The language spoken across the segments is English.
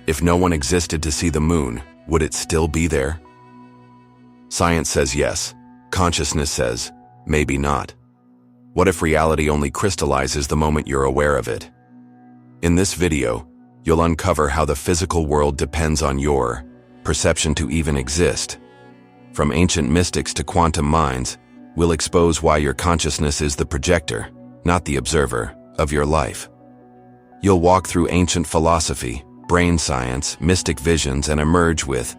If no one existed to see the moon, would it still be there? Science says yes. Consciousness says, maybe not. What if reality only crystallizes the moment you're aware of it? In this video, you'll uncover how the physical world depends on your perception to even exist. From ancient mystics to quantum minds, we'll expose why your consciousness is the projector, not the observer, of your life. You'll walk through ancient philosophy, brain science, mystic visions, and emerge with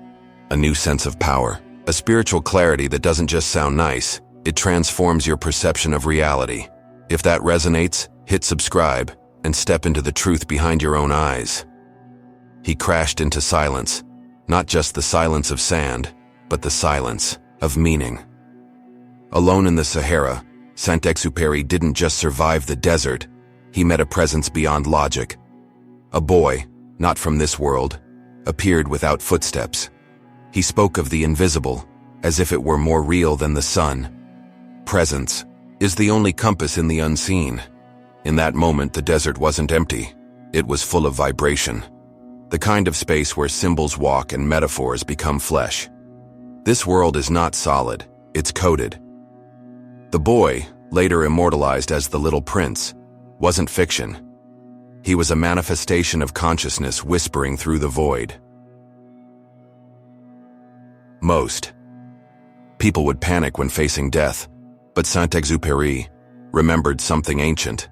a new sense of power, a spiritual clarity that doesn't just sound nice, it transforms your perception of reality. If that resonates, hit subscribe and step into the truth behind your own eyes. He crashed into silence, not just the silence of sand, but the silence of meaning. Alone in the Sahara, Saint-Exupéry didn't just survive the desert, he met a presence beyond logic. A boy, not from this world, appeared without footsteps. He spoke of the invisible, as if it were more real than the sun. Presence is the only compass in the unseen. In that moment, the desert wasn't empty. It was full of vibration. The kind of space where symbols walk and metaphors become flesh. This world is not solid, it's coded. The boy, later immortalized as the Little Prince, wasn't fiction. He was a manifestation of consciousness whispering through the void. Most people would panic when facing death, but Saint-Exupéry remembered something ancient.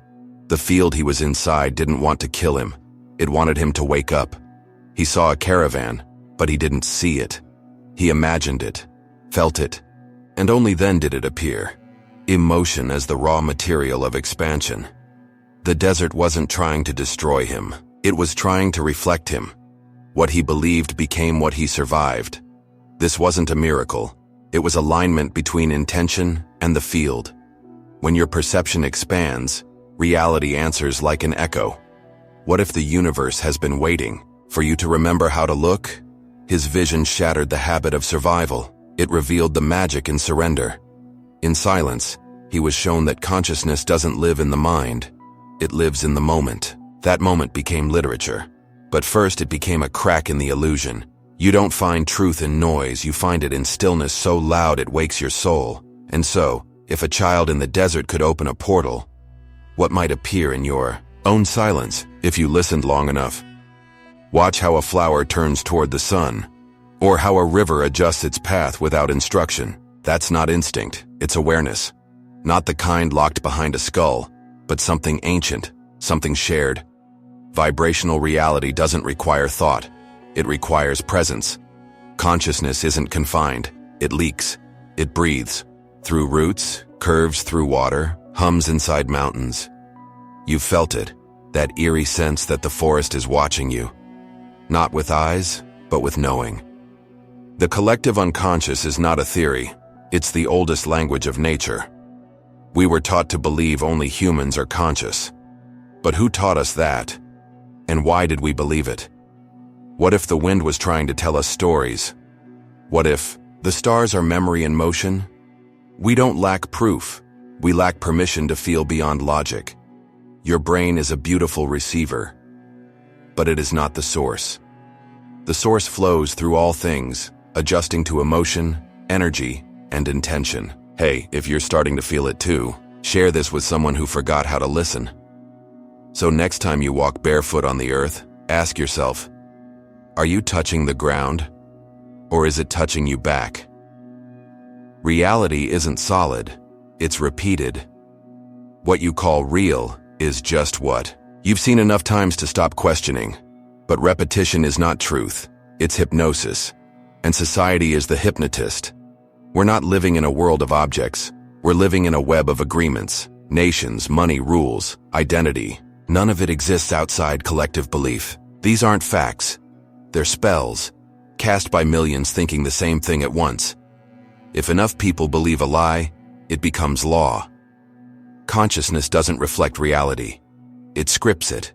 The field he was inside didn't want to kill him. It wanted him to wake up. He saw a caravan, but he didn't see it. He imagined it, felt it, and only then did it appear. Emotion as the raw material of expansion. The desert wasn't trying to destroy him. It was trying to reflect him. What he believed became what he survived. This wasn't a miracle. It was alignment between intention and the field. When your perception expands, reality answers like an echo. What if the universe has been waiting for you to remember how to look? His vision shattered the habit of survival. It revealed the magic in surrender. In silence, he was shown that consciousness doesn't live in the mind. It lives in the moment. That moment became literature. But first it became a crack in the illusion. You don't find truth in noise, you find it in stillness so loud it wakes your soul. And so, if a child in the desert could open a portal, what might appear in your own silence if you listened long enough? Watch how a flower turns toward the sun, or how a river adjusts its path without instruction. That's not instinct, it's awareness. Not the kind locked behind a skull, but something ancient, something shared. Vibrational reality doesn't require thought. It requires presence. Consciousness isn't confined. It leaks. It breathes. Through roots, curves through water, hums inside mountains. You've felt it, that eerie sense that the forest is watching you. Not with eyes, but with knowing. The collective unconscious is not a theory. It's the oldest language of nature. We were taught to believe only humans are conscious. But who taught us that? And why did we believe it? What if the wind was trying to tell us stories? What if the stars are memory in motion? We don't lack proof. We lack permission to feel beyond logic. Your brain is a beautiful receiver, but it is not the source. The source flows through all things, adjusting to emotion, energy, and intention. Hey, if you're starting to feel it too, share this with someone who forgot how to listen. So next time you walk barefoot on the earth, ask yourself, are you touching the ground, or is it touching you back? Reality isn't solid, it's repeated. What you call real is just what you've seen enough times to stop questioning. But repetition is not truth, it's hypnosis. And society is the hypnotist. We're not living in a world of objects. We're living in a web of agreements, nations, money, rules, identity. None of it exists outside collective belief. These aren't facts. They're spells, cast by millions thinking the same thing at once. If enough people believe a lie, it becomes law. Consciousness doesn't reflect reality. It scripts it.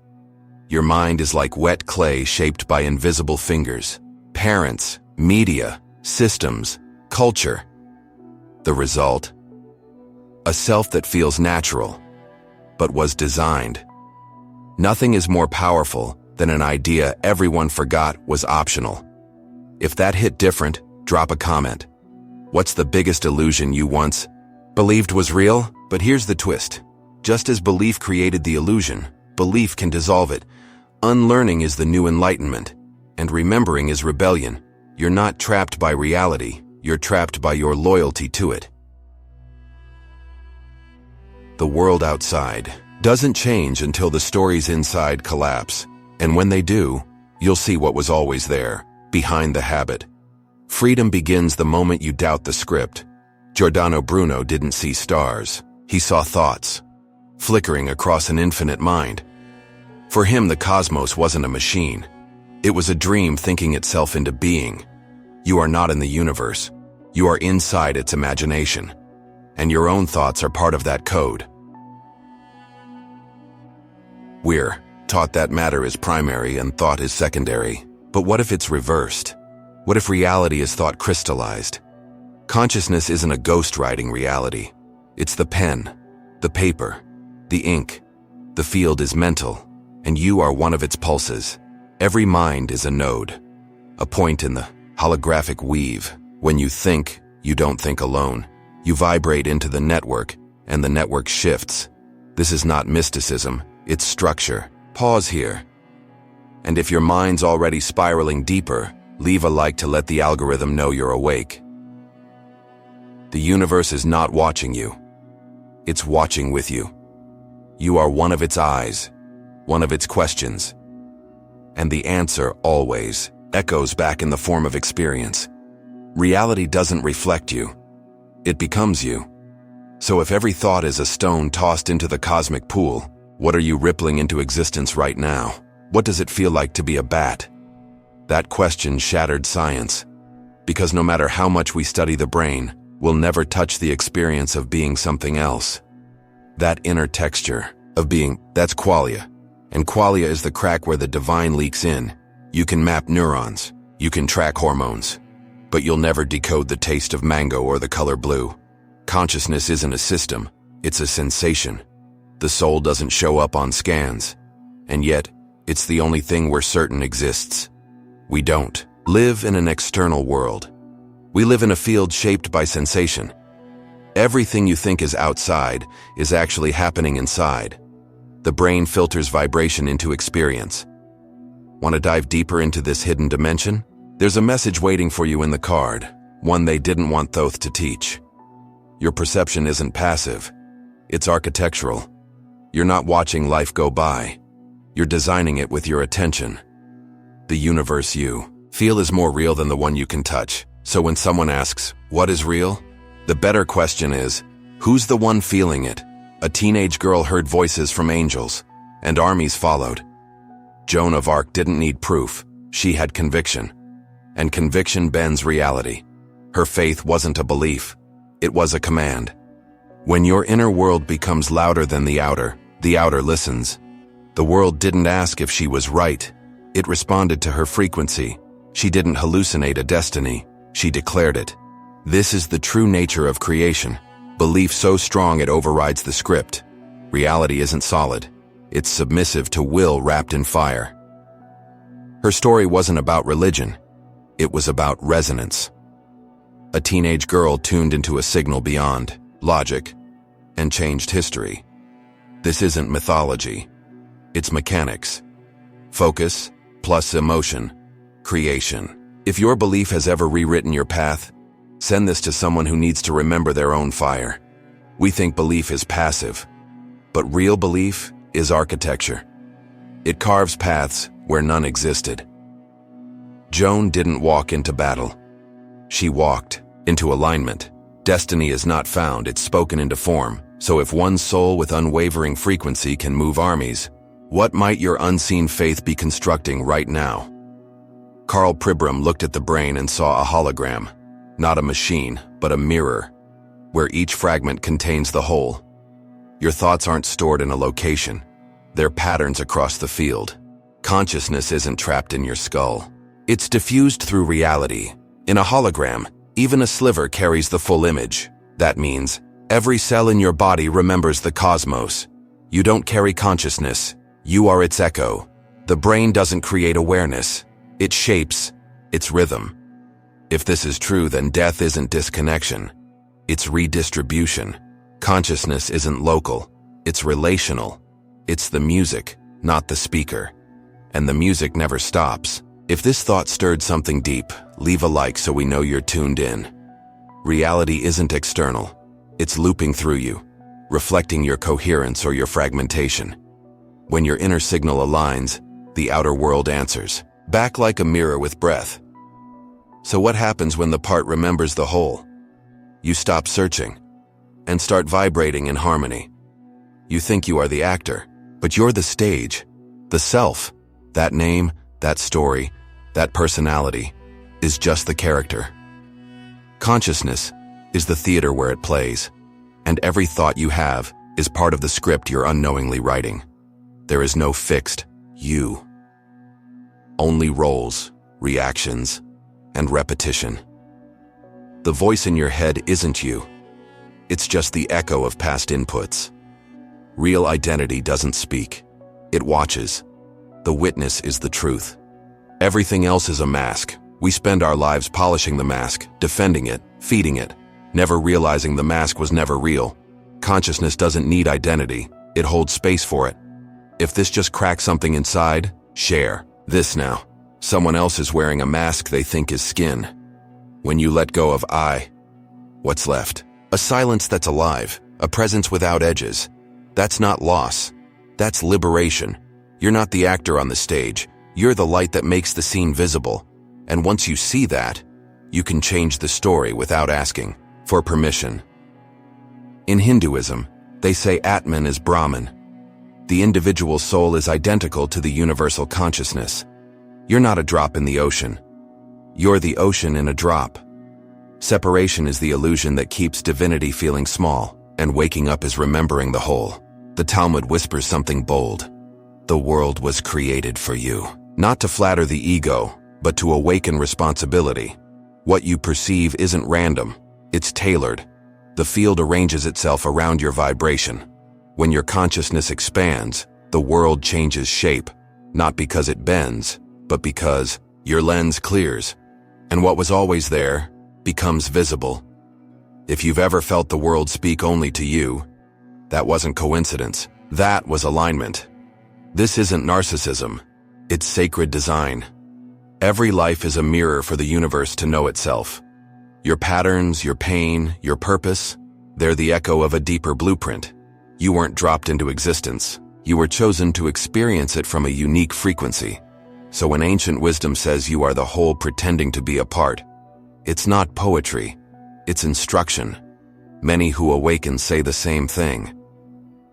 Your mind is like wet clay shaped by invisible fingers. Parents, media, systems, culture. The result? A self that feels natural, but was designed. Nothing is more powerful then an idea everyone forgot was optional. If that hit different, drop a comment. What's the biggest illusion you once believed was real? But here's the twist. Just as belief created the illusion, belief can dissolve it. Unlearning is the new enlightenment, and remembering is rebellion. You're not trapped by reality, you're trapped by your loyalty to it. The world outside doesn't change until the stories inside collapse, and when they do, you'll see what was always there, behind the habit. Freedom begins the moment you doubt the script. Giordano Bruno didn't see stars, he saw thoughts, flickering across an infinite mind. For him, the cosmos wasn't a machine. It was a dream thinking itself into being. You are not in the universe. You are inside its imagination. And your own thoughts are part of that code. We're taught that matter is primary and thought is secondary. But what if it's reversed? What if reality is thought crystallized? Consciousness isn't a ghost writing reality. It's the pen, the paper, the ink. The field is mental, and you are one of its pulses. Every mind is a node, a point in the holographic weave. When you think, you don't think alone. You vibrate into the network, and the network shifts. This is not mysticism, it's structure. Pause here. And if your mind's already spiraling deeper, leave a like to let the algorithm know you're awake. The universe is not watching you. It's watching with you. You are one of its eyes, one of its questions. And the answer always echoes back in the form of experience. Reality doesn't reflect you. It becomes you. So if every thought is a stone tossed into the cosmic pool, what are you rippling into existence right now? What does it feel like to be a bat? That question shattered science. Because no matter how much we study the brain, we'll never touch the experience of being something else. That inner texture of being, that's qualia. And qualia is the crack where the divine leaks in. You can map neurons. You can track hormones. But you'll never decode the taste of mango or the color blue. Consciousness isn't a system. It's a sensation. The soul doesn't show up on scans. And yet, it's the only thing we're certain exists. We don't live in an external world. We live in a field shaped by sensation. Everything you think is outside is actually happening inside. The brain filters vibration into experience. Want to dive deeper into this hidden dimension? There's a message waiting for you in the card, one they didn't want Thoth to teach. Your perception isn't passive. It's architectural. You're not watching life go by. You're designing it with your attention. The universe you feel is more real than the one you can touch. So when someone asks, what is real? The better question is, who's the one feeling it? A teenage girl heard voices from angels, and armies followed. Joan of Arc didn't need proof. She had conviction. And conviction bends reality. Her faith wasn't a belief. It was a command. When your inner world becomes louder than the outer listens. The world didn't ask if she was right. It responded to her frequency. She didn't hallucinate a destiny. She declared it. This is the true nature of creation. Belief so strong it overrides the script. Reality isn't solid. It's submissive to will wrapped in fire. Her story wasn't about religion. It was about resonance. A teenage girl tuned into a signal beyond logic and changed history. This isn't mythology. It's mechanics. Focus plus emotion. Creation. If your belief has ever rewritten your path, send this to someone who needs to remember their own fire. We think belief is passive, but real belief is architecture. It carves paths where none existed. Joan didn't walk into battle. She walked into alignment. Destiny is not found, it's spoken into form. So if one soul with unwavering frequency can move armies, what might your unseen faith be constructing right now? Carl Pribram looked at the brain and saw a hologram. Not a machine, but a mirror, where each fragment contains the whole. Your thoughts aren't stored in a location. They're patterns across the field. Consciousness isn't trapped in your skull. It's diffused through reality. In a hologram, even a sliver carries the full image. That means every cell in your body remembers the cosmos. You don't carry consciousness. You are its echo. The brain doesn't create awareness. It shapes its rhythm. If this is true, then death isn't disconnection. It's redistribution. Consciousness isn't local. It's relational. It's the music, not the speaker. And the music never stops. If this thought stirred something deep, leave a like so we know you're tuned in. Reality isn't external. It's looping through you, reflecting your coherence or your fragmentation. When your inner signal aligns, the outer world answers, back like a mirror with breath. So what happens when the part remembers the whole? You stop searching and start vibrating in harmony. You think you are the actor, but you're the stage, the self. That name, that story, that personality is just the character. Consciousness is the theater where it plays, and every thought you have is part of the script you're unknowingly writing. There is no fixed you. Only roles, reactions, and repetition. The voice in your head isn't you. It's just the echo of past inputs. Real identity doesn't speak. It watches. The witness is the truth. Everything else is a mask. We spend our lives polishing the mask, defending it, feeding it, never realizing the mask was never real. Consciousness doesn't need identity. It holds space for it. If this just cracks something inside, share this now. Someone else is wearing a mask they think is skin. When you let go of I, what's left? A silence that's alive, a presence without edges. That's not loss. That's liberation. You're not the actor on the stage. You're the light that makes the scene visible. And once you see that, you can change the story without asking for permission. In Hinduism, they say Atman is Brahman. The individual soul is identical to the universal consciousness. You're not a drop in the ocean. You're the ocean in a drop. Separation is the illusion that keeps divinity feeling small, and waking up is remembering the whole. The Talmud whispers something bold. The world was created for you, not to flatter the ego, but to awaken responsibility. What you perceive isn't random, it's tailored. The field arranges itself around your vibration. When your consciousness expands, the world changes shape, not because it bends, but because your lens clears, and what was always there becomes visible. If you've ever felt the world speak only to you, that wasn't coincidence, that was alignment. This isn't narcissism, it's sacred design. Every life is a mirror for the universe to know itself. Your patterns, your pain, your purpose, they're the echo of a deeper blueprint. You weren't dropped into existence. You were chosen to experience it from a unique frequency. So when ancient wisdom says you are the whole pretending to be a part, it's not poetry, it's instruction. Many who awaken say the same thing.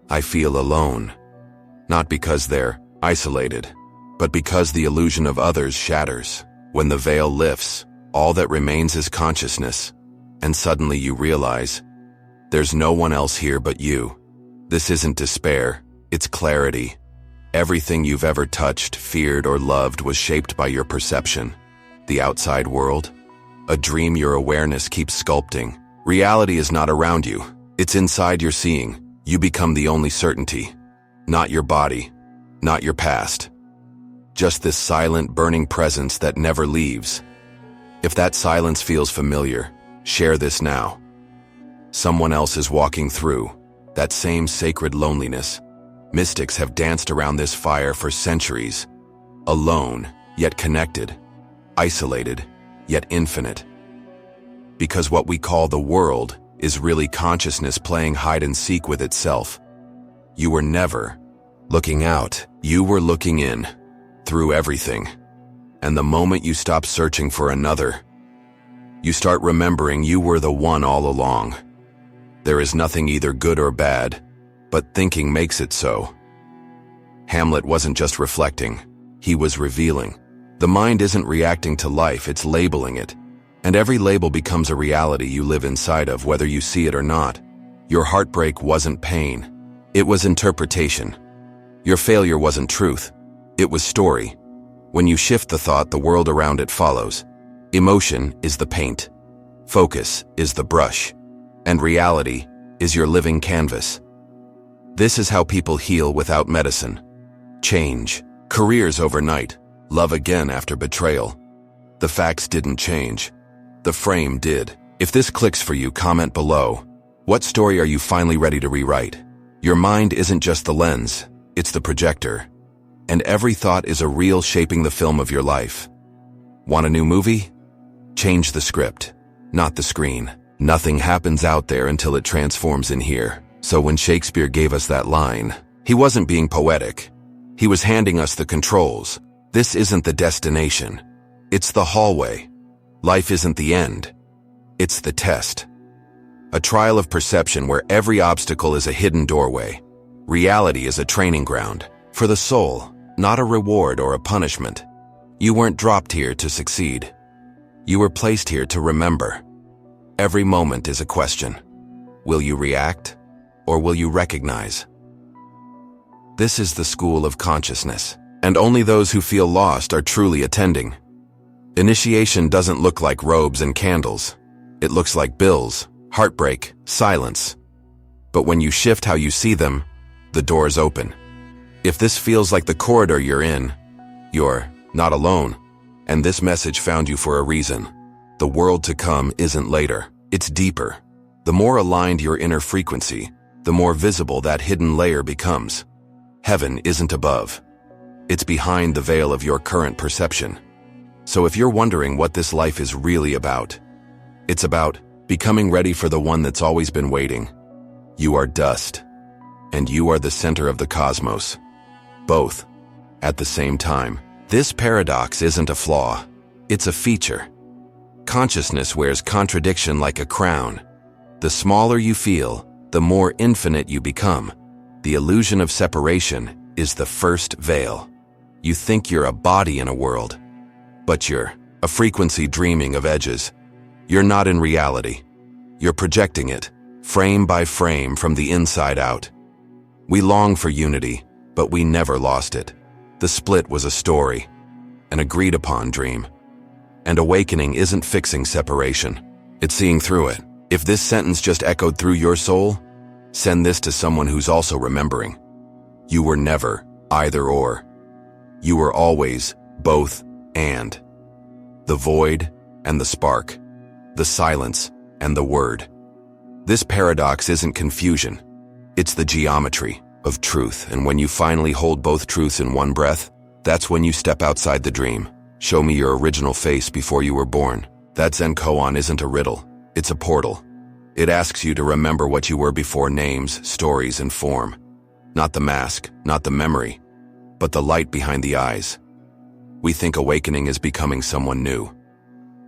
I feel alone. Not because they're isolated, but because the illusion of others shatters. When the veil lifts, all that remains is consciousness, and suddenly you realize, there's no one else here but you. This isn't despair, it's clarity. Everything you've ever touched, feared, or loved was shaped by your perception. The outside world? A dream your awareness keeps sculpting. Reality is not around you, it's inside your seeing. You become the only certainty. Not your body, not your past. Just this silent, burning presence that never leaves. If that silence feels familiar, share this now. Someone else is walking through that same sacred loneliness. Mystics have danced around this fire for centuries. Alone, yet connected. Isolated, yet infinite. Because what we call the world is really consciousness playing hide and seek with itself. You were never looking out. You were looking in, through everything. And the moment you stop searching for another, you start remembering you were the one all along. There is nothing either good or bad, but thinking makes it so. Hamlet wasn't just reflecting, he was revealing. The mind isn't reacting to life, it's labeling it. And every label becomes a reality you live inside of, whether you see it or not. Your heartbreak wasn't pain, it was interpretation. Your failure wasn't truth, it was story. When you shift the thought, the world around it follows. Emotion is the paint, focus is the brush, and reality is your living canvas. This is how people heal without medicine. Change, Careers overnight, love again after betrayal. The facts didn't change. The frame did. If this clicks for you, comment below. What story are you finally ready to rewrite? Your mind isn't just the lens, it's the projector. And every thought is a reel shaping the film of your life. Want a new movie? Change the script, not the screen. Nothing happens out there until it transforms in here. So when Shakespeare gave us that line, he wasn't being poetic. He was handing us the controls. This isn't the destination. It's the hallway. Life isn't the end. It's the test. A trial of perception where every obstacle is a hidden doorway. Reality is a training ground for the soul, not a reward or a punishment. You weren't dropped here to succeed. You were placed here to remember. Every moment is a question. Will you react, or will you recognize? This is the school of consciousness, and only those who feel lost are truly attending. Initiation doesn't look like robes and candles. It looks like bills, heartbreak, silence. But when you shift how you see them, the doors open. If this feels like the corridor you're in, you're not alone. And this message found you for a reason. The world to come isn't later, it's deeper. The more aligned your inner frequency, the more visible that hidden layer becomes. Heaven isn't above. It's behind the veil of your current perception. So if you're wondering what this life is really about, it's about becoming ready for the one that's always been waiting. You are dust, and you are the center of the cosmos. Both, at the same time. This paradox isn't a flaw, it's a feature. Consciousness wears contradiction like a crown. The smaller you feel, the more infinite you become. The illusion of separation is the first veil. You think you're a body in a world, but you're a frequency dreaming of edges. You're not in reality. You're projecting it, frame by frame from the inside out. We long for unity, but we never lost it. The split was a story, an agreed-upon dream. And awakening isn't fixing separation, it's seeing through it. If this sentence just echoed through your soul, send this to someone who's also remembering. You were never either or. You were always both and. The void and the spark. The silence and the word. This paradox isn't confusion. It's the geometry of truth, and when you finally hold both truths in one breath, that's when you step outside the dream. Show me your original face before you were born. That Zen koan isn't a riddle, it's a portal. It asks you to remember what you were before names, stories, and form. Not the mask, not the memory, but the light behind the eyes. We think awakening is becoming someone new,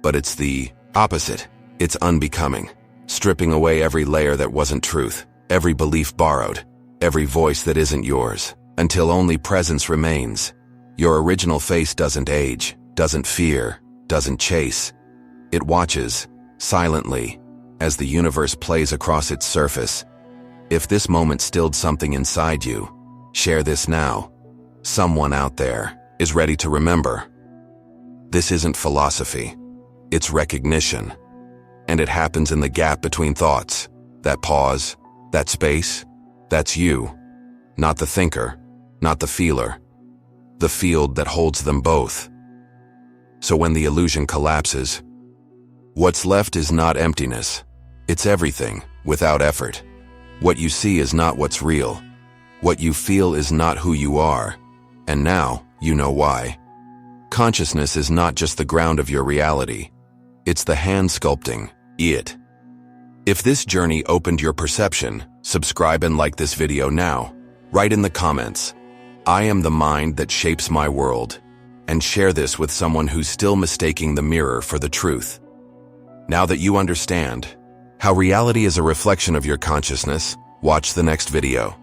but it's the opposite. It's unbecoming, stripping away every layer that wasn't truth, every belief borrowed, every voice that isn't yours, until only presence remains. Your original face doesn't age, doesn't fear, doesn't chase. It watches, silently, as the universe plays across its surface. If this moment stilled something inside you, share this now. Someone out there is ready to remember. This isn't philosophy, it's recognition. And it happens in the gap between thoughts. That pause, that space, that's you. Not the thinker, not the feeler. The field that holds them both. So when the illusion collapses, what's left is not emptiness. It's everything, without effort. What you see is not what's real. What you feel is not who you are. And now, you know why. Consciousness is not just the ground of your reality. It's the hand sculpting it. If this journey opened your perception, subscribe and like this video now. Write in the comments, I am the mind that shapes my world, and share this with someone who's still mistaking the mirror for the truth. Now that you understand how reality is a reflection of your consciousness, watch the next video.